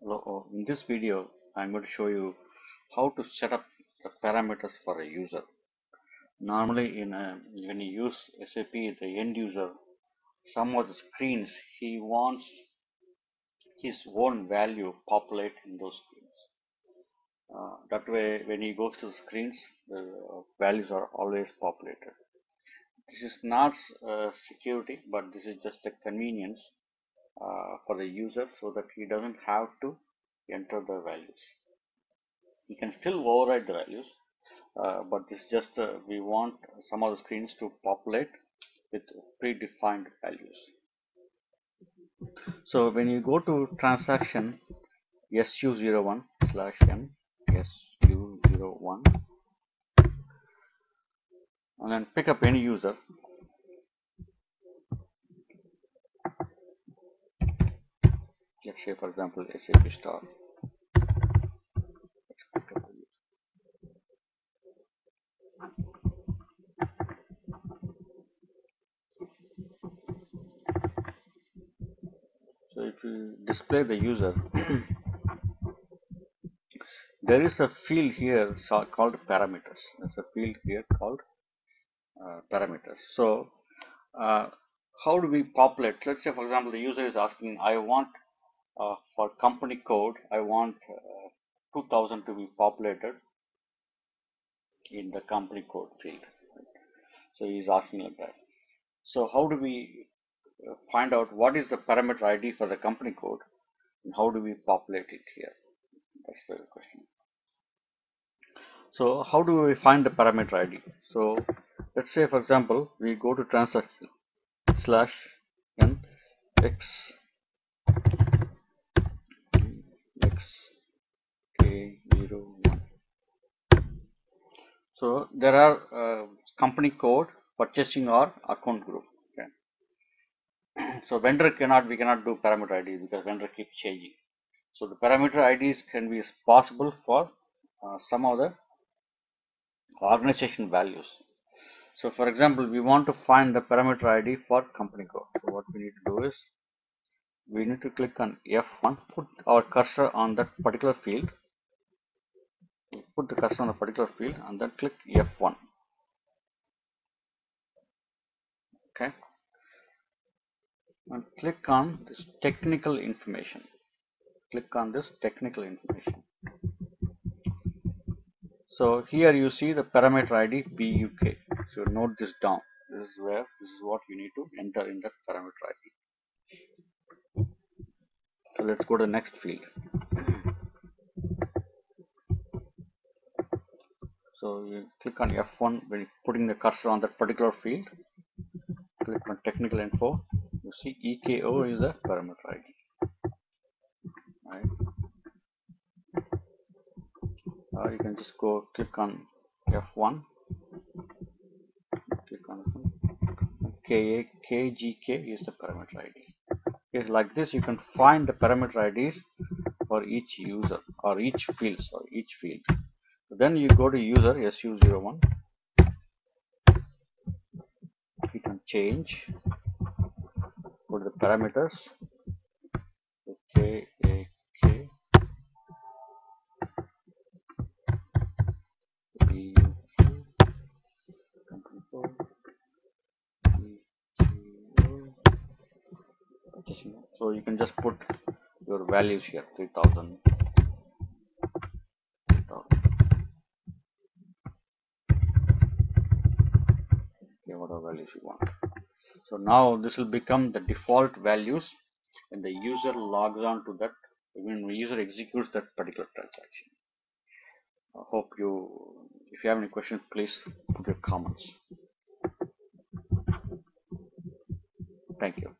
Hello, in this video, I'm going to show you how to set up the parameters for a user. Normally, when you use SAP, the end user, some of the screens, he wants his own value populate in those screens. That way, when he goes to the screens, the values are always populated. This is not security, but this is just a convenience for the user so that he doesn't have to enter the values. He can still override the values, but this is just we want some of the screens to populate with predefined values. So when you go to transaction SU01/N SU01 and then pick up any user, let's say for example SAP star. So if you display the user, there is a field here called parameters. There's a field here called parameters. So how do we populate? Let's say for example the user is asking, I want for company code, I want 2000 to be populated in the company code field. So he is asking like that. So how do we find out what is the parameter ID for the company code and how do we populate it here? That's the question. So how do we find the parameter ID? So let's say for example we go to transaction /n xk01. So there are company code, purchasing or account group. Okay. So vendor we cannot do parameter ID because vendor keeps changing. So the parameter IDs can be possible for some of the organization values. So for example, we want to find the parameter ID for company code. So what we need to do is we need to click on F1, put our cursor on that particular field, put the cursor on a particular field and then click F1. Okay. And click on this technical information. Click on this technical information. So here you see the parameter ID PUK. So note this down. This is what you need to enter in that parameter ID. So let's go to the next field. So you click on F1 when you're putting the cursor on that particular field. Click on technical info. You see EKO is a parameter ID. Right. You can just go click on F1. Click on KGK is the parameter ID. Okay, like this you can find the parameter IDs for each user or each field. So then you go to user SU01. You can change. Go to the parameters. Okay, so you can just put your values here, 3000, okay, whatever values you want. So now this will become the default values and the user logs on to that when the user executes that particular transaction. I hope if you have any questions, please put your comments. Thank you.